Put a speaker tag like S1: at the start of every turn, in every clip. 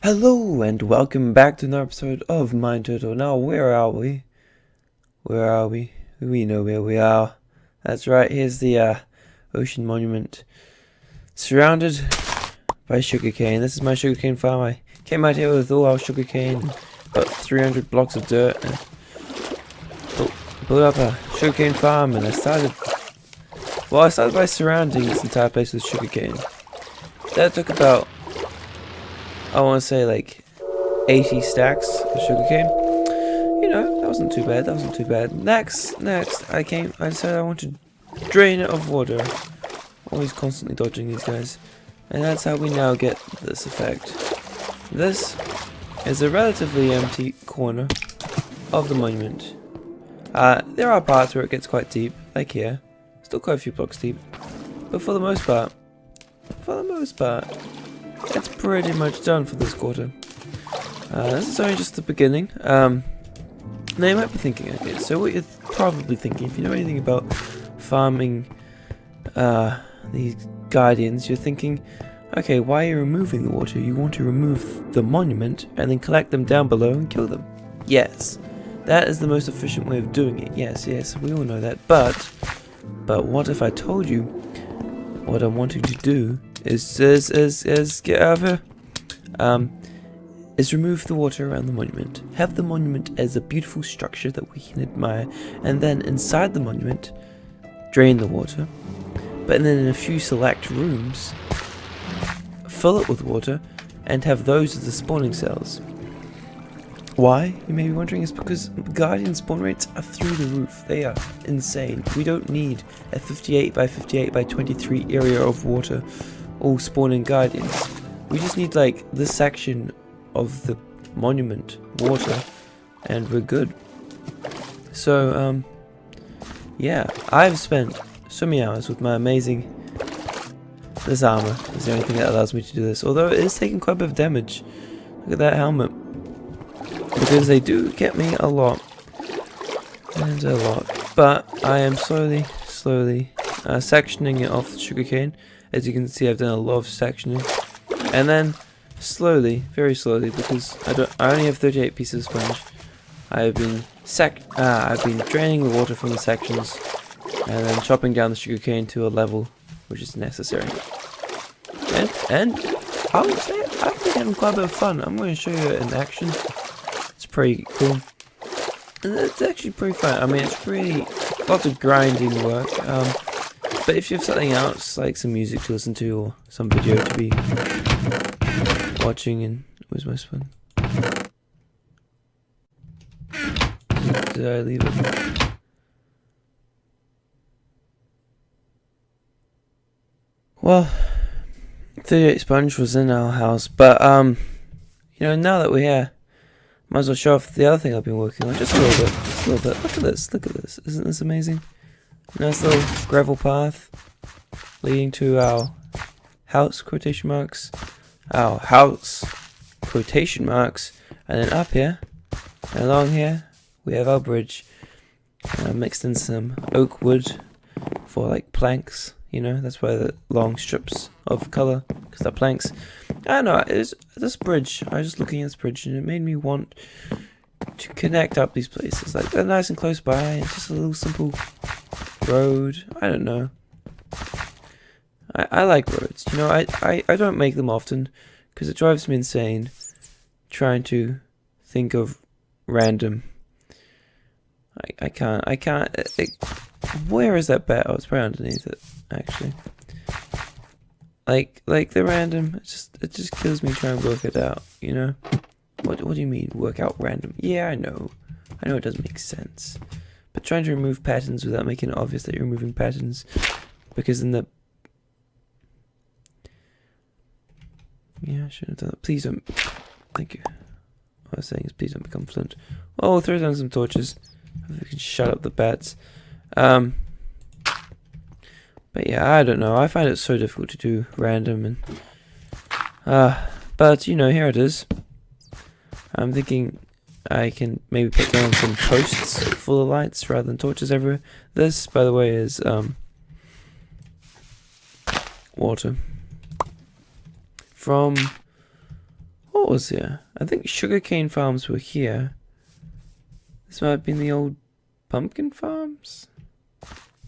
S1: Hello and welcome back to another episode of MineTurtle. Now, where are we? Where are we? We know where we are. That's right, here's the ocean monument. Surrounded by sugarcane. This is my sugarcane farm. I came out here with all our sugarcane, about 300 blocks of dirt, and built up a sugarcane farm, and I started by surrounding this entire place with sugarcane. That took about, I want to say, like 80 stacks of sugarcane. You know, that wasn't too bad. Next, I decided I want to drain it of water. Always constantly dodging these guys. And that's how we now get this effect. This is a relatively empty corner of the monument. There are parts where it gets quite deep, like here. Still quite a few blocks deep. But for the most part, it's pretty much done for this quarter. This is only just the beginning. Now you might be thinking, okay, so what you're probably thinking, if you know anything about farming these guardians, you're thinking, okay, why are you removing the water? You want to remove the monument and then collect them down below and kill them. Yes, that is the most efficient way of doing it. Yes, we all know that. But what if I told you what I'm wanting to do is get out of here. Is remove the water around the monument. Have the monument as a beautiful structure that we can admire, and then inside the monument, drain the water. But then in a few select rooms, fill it with water, and have those as the spawning cells. Why, you may be wondering, is because Guardian spawn rates are through the roof. They are insane. We don't need a 58 by 58 by 23 area of water all spawning Guardians. We just need like this section of the monument water and we're good. So yeah, I've spent so many hours with my amazing this armor. Is there anything that allows me to do this? Although it is taking quite a bit of damage. Look at that helmet. Because they do get me a lot. And a lot. But I am slowly sectioning it off the sugarcane. As you can see, I've done a lot of sectioning. And then slowly, very slowly, because I only have 38 pieces of sponge. I've been draining the water from the sections and then chopping down the sugarcane to a level which is necessary. And I would say I've been having quite a bit of fun. I'm going to show you it in action. It's pretty cool. And it's actually pretty fun. I mean, it's really lots of grinding work. But if you have something else, like some music to listen to or some video to be watching, and where's my spoon? Did I leave it? Well, 38 sponge was in our house, but you know, now that we're here, might as well show off the other thing I've been working on just a little bit. Look at this. Isn't this amazing? Nice little gravel path leading to our house, quotation marks. Our house, quotation marks. And then up here, and along here, we have our bridge. Mixed in some oak wood for like planks. You know, that's why the long strips of color, because they're planks. I don't know, this bridge, I was just looking at this bridge and it made me want to connect up these places. Like, they're nice and close by, it's just a little simple road. I don't know. I like roads, you know, I don't make them often, because it drives me insane trying to think of random. I can't, where is that bat? Oh, it's right underneath it, actually. Like the random, it just kills me trying to work it out, you know? What do you mean, work out random? Yeah, I know it doesn't make sense. But trying to remove patterns without making it obvious that you're removing patterns, because in the... Yeah, I should have done that. Please don't... Thank you. What I was saying is please don't become flint. Oh, we'll throw down some torches. If we can shut up the bats. But yeah, I don't know. I find it so difficult to do random and but you know, here it is. I'm thinking I can maybe put down some posts full of lights rather than torches everywhere. This, by the way, is water from What was here? I think sugarcane farms were here. This might have been the old pumpkin farms?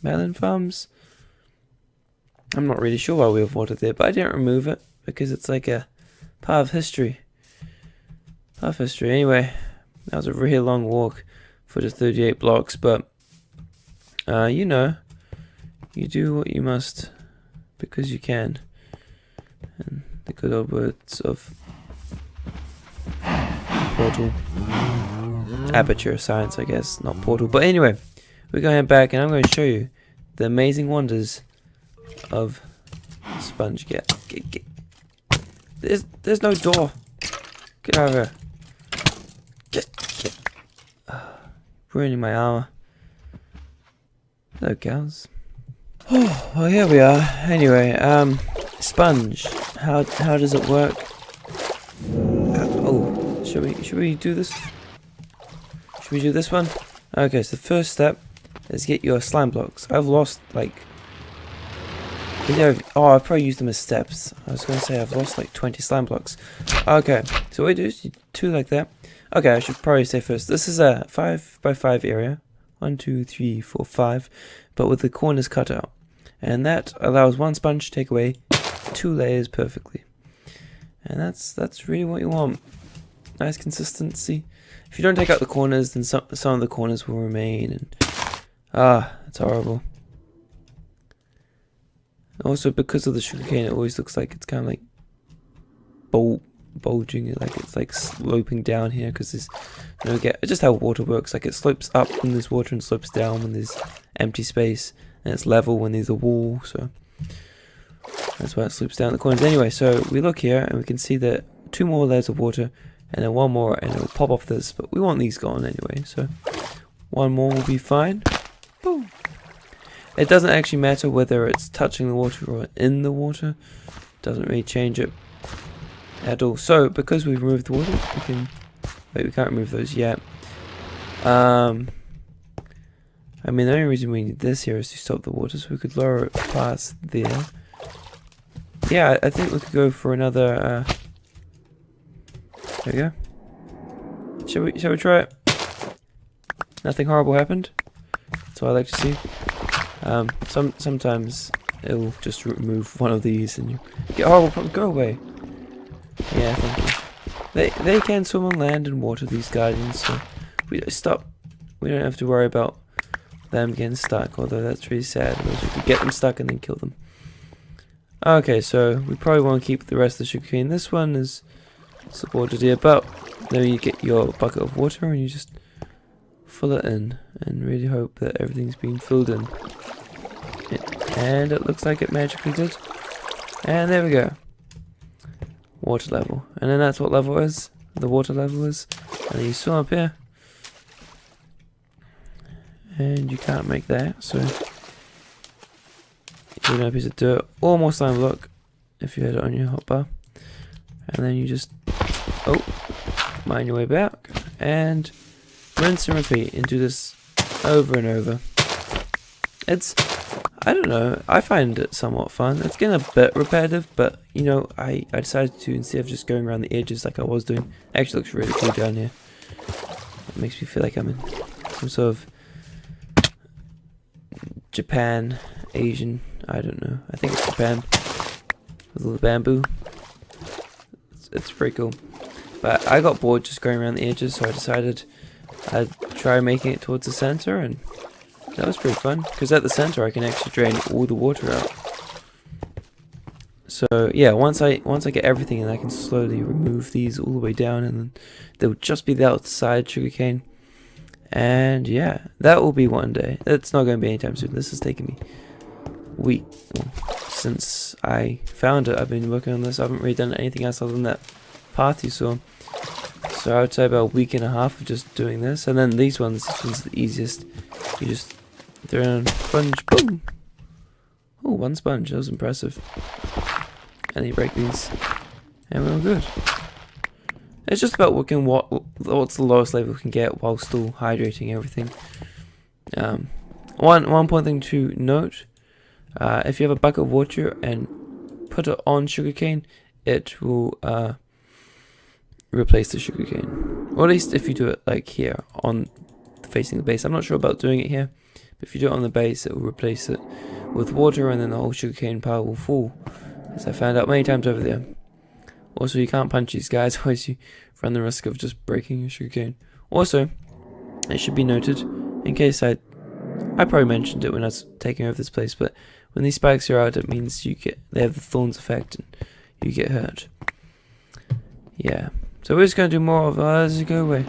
S1: Melon farms? I'm not really sure why we have water there, but I didn't remove it because it's like a part of history. Part of history. Anyway, that was a really long walk for just 38 blocks, but you know, you do what you must because you can. And the good old words of Portal. Aperture science, I guess, not Portal. But anyway, we're going to head back and I'm going to show you the amazing wonders of sponge. Get. There's no door. Get over here. Get. Ruining my armor. Hello, cows. Oh, well, here we are. Anyway, sponge. How does it work? Oh, should we do this? Should we do this one? Okay, so the first step is get your slime blocks. I've lost like. Oh, I've probably used them as steps. I was going to say I've lost like 20 slime blocks. Okay, so what we do is you do two like that. Okay, I should probably say first. This is a 5x5 area. 1, 2, 3, 4, 5. But with the corners cut out. And that allows one sponge to take away 2 layers perfectly. And that's really what you want. Nice consistency. If you don't take out the corners, then some of the corners will remain. And it's horrible. Also, because of the sugarcane, it always looks like it's kind of like bulging, like it's like sloping down here because there's it's just how water works. Like it slopes up when there's water and slopes down when there's empty space, and it's level when there's a wall. So that's why it slopes down the corners. Anyway, so we look here and we can see that 2 more layers of water and then 1 more, and it'll pop off this. But we want these gone anyway, so 1 more will be fine. Boom. It doesn't actually matter whether it's touching the water or in the water. Doesn't really change it at all. So because we've removed the water, we can. Wait, we can't remove those yet. I mean, the only reason we need this here is to stop the water, so we could lower it past there. Yeah, I think we could go for another. There we go. Shall we try it? Nothing horrible happened. That's what I like to see. Sometimes it'll just remove one of these and you get horrible problems. Go away. Yeah, thank you. They can swim on land and water, these guardians, so we don't have to worry about them getting stuck, although that's really sad. Otherwise we could get them stuck and then kill them. Okay, so we probably want to keep the rest of the sugarcane. This one is supported here, but then you get your bucket of water and you just fill it in and really hope that everything's been filled in. And it looks like it magically did. And there we go. Water level. And then that's what level is. The water level is. And then you swim up here. And you can't make that, so you need a piece of dirt or more slime block if you had it on your hotbar. And then you just mine your way back and rinse and repeat and do this over and over. I don't know, I find it somewhat fun. It's getting a bit repetitive, but you know, I decided to, instead of just going around the edges like I was doing, it actually looks really cool down here. It makes me feel like I'm in some sort of Japan, Asian, I don't know. I think it's Japan. With all the bamboo. It's pretty cool. But I got bored just going around the edges, so I decided I'd try making it towards the center, and that was pretty fun. Because at the center I can actually drain all the water out. So yeah, once I get everything in, I can slowly remove these all the way down, and then there will just be the outside sugarcane. And yeah, that will be one day. It's not going to be anytime soon. This is taking me weeks since I found it. I've been working on this. I haven't really done anything else other than that path you saw. So I would say about a week and a half of just doing this. And then these ones, this one's the easiest. You just throw in a sponge, boom. Oh, 1 sponge, that was impressive. And then you break these, and we're all good. It's just about working what's the lowest level we can get while still hydrating everything. One point thing to note, if you have a bucket of water and put it on sugarcane, it will replace the sugarcane. Or at least if you do it like here, on facing the base. I'm not sure about doing it here, but if you do it on the base, it will replace it with water, and then the whole sugarcane pile will fall, as I found out many times over there. Also, you can't punch these guys, otherwise you run the risk of just breaking your sugarcane. Also, it should be noted, in case I probably mentioned it when I was taking over this place, but when these spikes are out, it means they have the thorns effect and you get hurt. Yeah. So we're just gonna do more of go away.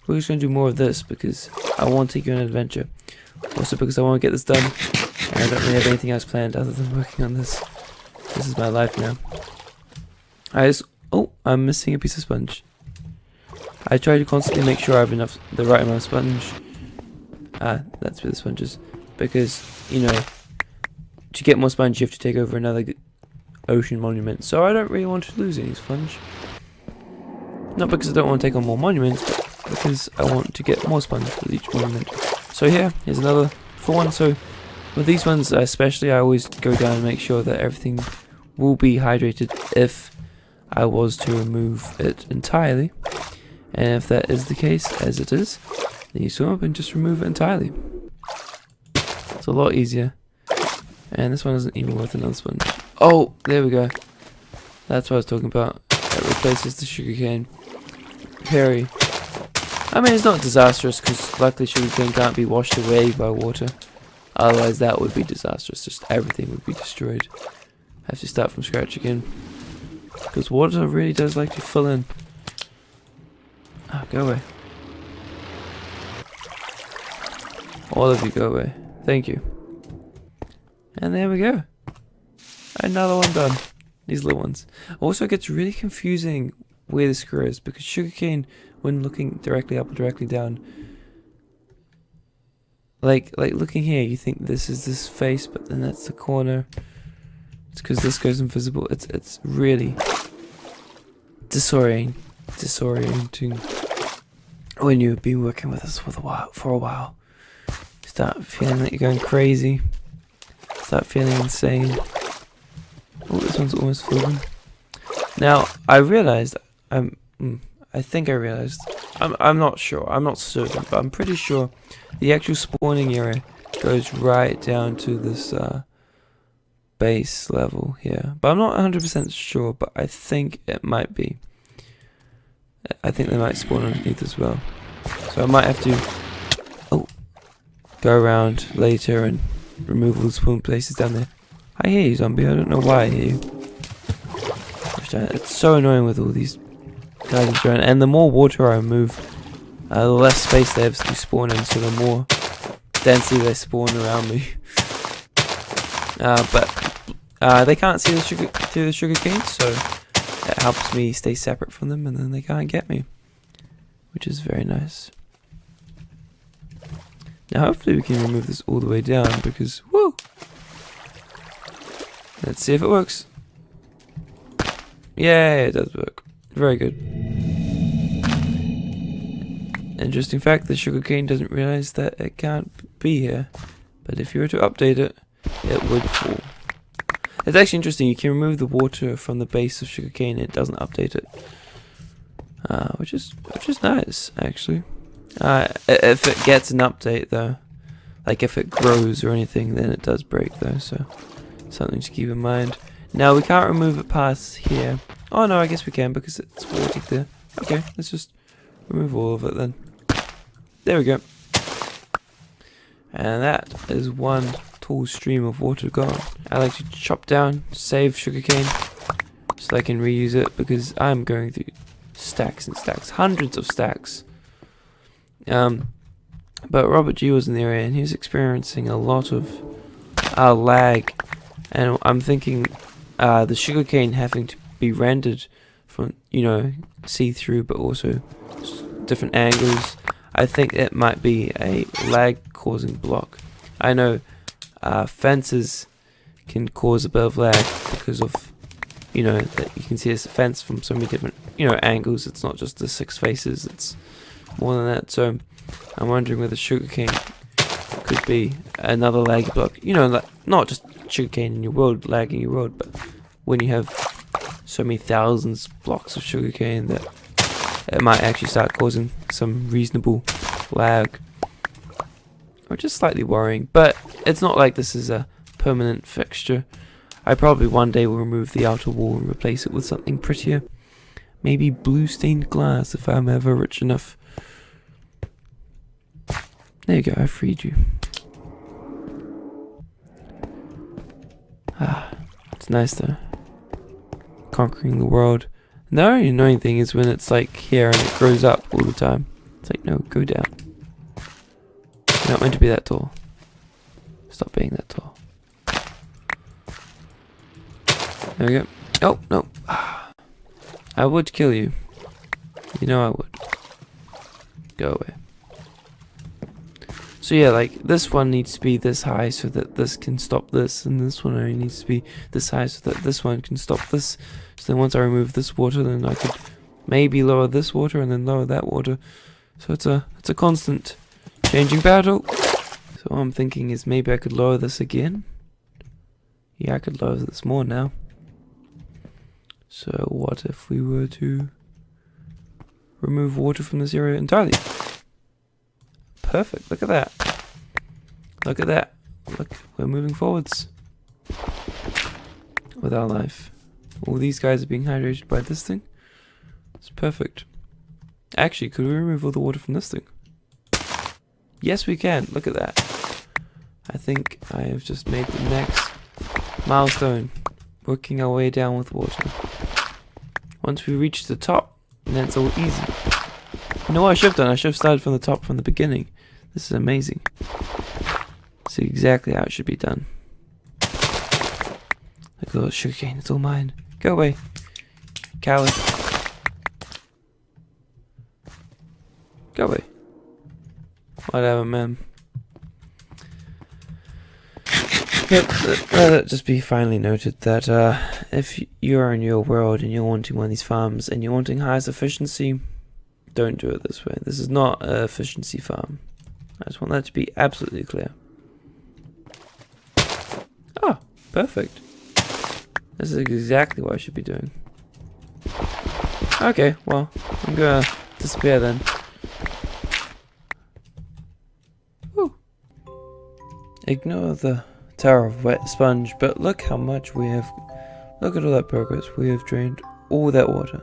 S1: We're just gonna do more of this because I want to take you on an adventure. Also because I want to get this done. And I don't really have anything else planned other than working on this. This is my life now. Oh, I'm missing a piece of sponge. I try to constantly make sure I have the right amount of sponge. That's where the sponge is. Because, you know, to get more sponge you have to take over another ocean monument. So I don't really want to lose any sponge. Not because I don't want to take on more monuments, but because I want to get more sponge with each monument. So here's another full one. So with these ones especially, I always go down and make sure that everything will be hydrated if I was to remove it entirely. And if that is the case, as it is, then you swim up and just remove it entirely. It's a lot easier. And this one isn't even worth another sponge. Oh, there we go. That's what I was talking about. It replaces the sugarcane. Very. I mean, it's not disastrous because luckily sugarcane can't be washed away by water. Otherwise, that would be disastrous. Just everything would be destroyed. I have to start from scratch again. Because water really does like to fill in. Oh, go away. All of you go away. Thank you. And there we go. Another one done. These little ones. Also, it gets really confusing where the screw is because sugarcane, when looking directly up or directly down, like looking here, you think this is this face, but then that's the corner. It's because this goes invisible. It's really disorienting when you've been working with us for a while. Start feeling like you're going crazy. Start feeling insane. Oh, this one's almost full. Now I realized I'm not sure. I'm not certain, but I'm pretty sure the actual spawning area goes right down to this base level here. But I'm not 100% sure. But I think it might be. I think they might spawn underneath as well. So I might have to go around later and remove all the spawn places down there. I hear you, zombie. I don't know why I hear you. It's so annoying with all these guys around. And the more water I remove, the less space they have to spawn in, so the more densely they spawn around me. But they can't see the sugar cane, so it helps me stay separate from them, and then they can't get me, which is very nice. Now hopefully we can remove this all the way down because, woo! Let's see if it works. Yeah, it does work. Very good. Interesting fact, the sugarcane doesn't realize that it can't be here. But if you were to update it, it would fall. It's actually interesting, you can remove the water from the base of sugarcane and it doesn't update it. Which is nice, actually. If it gets an update though, like if it grows or anything, then it does break though, so something to keep in mind. Now we can't remove it past here. Oh no, I guess we can because it's watered there. Okay, let's just remove all of it then. There we go. And that is one tall stream of water gone. I like to chop down, save sugarcane, so I can reuse it because I'm going through stacks and stacks, hundreds of stacks. But Robert G was in the area and he was experiencing a lot of lag, and I'm thinking the sugarcane having to be rendered from, you know, see-through, but also different angles. I think it might be a lag-causing block. I know fences can cause a bit of lag because of, you know, that you can see this fence from so many different, you know, angles. It's not just the 6 faces, it's more than that. So I'm wondering whether sugarcane could be another lag block. You know, like, not just sugarcane in your world, lagging your world, but when you have so many thousands blocks of sugarcane that it might actually start causing some reasonable lag, which is slightly worrying, but it's not like this is a permanent fixture. I probably one day will remove the outer wall and replace it with something prettier. Maybe blue stained glass if I'm ever rich enough. There you go, I freed you. Ah, it's nice though. Conquering the world. And the only annoying thing is when it's like here and it grows up all the time. It's like, no, go down. You're not meant to be that tall. Stop being that tall. There we go. Oh, no. I would kill you. You know I would. Go away. So yeah, like, this one needs to be this high so that this can stop this, and this one only needs to be this high so that this one can stop this. So then once I remove this water, then I could maybe lower this water and then lower that water. So it's a constant changing battle. So what I'm thinking is maybe I could lower this again. Yeah, I could lower this more now. So what if we were to remove water from this area entirely? Perfect, look at that. Look at that. Look, we're moving forwards with our life. All these guys are being hydrated by this thing. It's perfect. Actually, could we remove all the water from this thing? Yes, we can. Look at that. I think I have just made the next milestone. Working our way down with water. Once we reach the top, then it's all easy. You know what I should have done? I should have started from the top from the beginning. This is amazing. See exactly how it should be done. Look at all the sugarcane, it's all mine. Go away, coward. Go away. Whatever, man. Yep, let it just be finally noted that if you're in your world and you're wanting one of these farms and you're wanting highest efficiency, don't do it this way. This is not an efficiency farm. I just want that to be absolutely clear. Ah, perfect. This is exactly what I should be doing. Okay, well, I'm gonna disappear then. Woo. Ignore the tower of wet sponge, but look how much we have. Look at all that progress. We have drained all that water.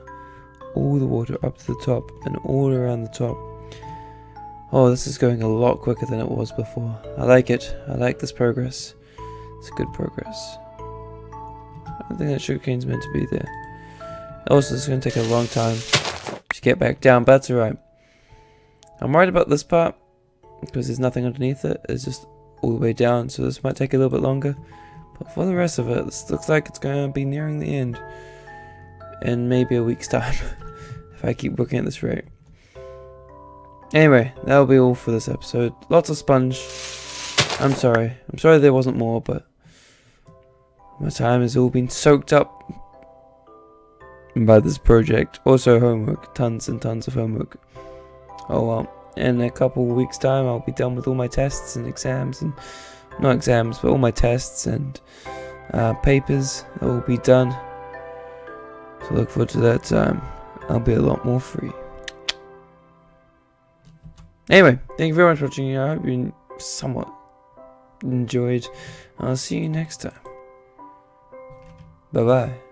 S1: All the water up to the top and all around the top. Oh, this is going a lot quicker than it was before. I like it. I like this progress. It's good progress. I don't think that sugarcane's meant to be there. Also, it's going to take a long time to get back down, but that's alright. I'm worried about this part because there's nothing underneath it. It's just all the way down, so this might take a little bit longer. But for the rest of it, this looks like it's going to be nearing the end. In maybe a week's time, if I keep working at this rate. Anyway, that'll be all for this episode. Lots of sponge. I'm sorry there wasn't more, but my time has all been soaked up by this project. Also homework, tons and tons of homework. Oh well, in a couple of weeks time I'll be done with all my tests and exams, and not exams, but all my tests and papers. That will be done. So look forward to that time. I'll be a lot more free. Anyway, thank you very much for watching. I hope you somewhat enjoyed. I'll see you next time. Bye bye.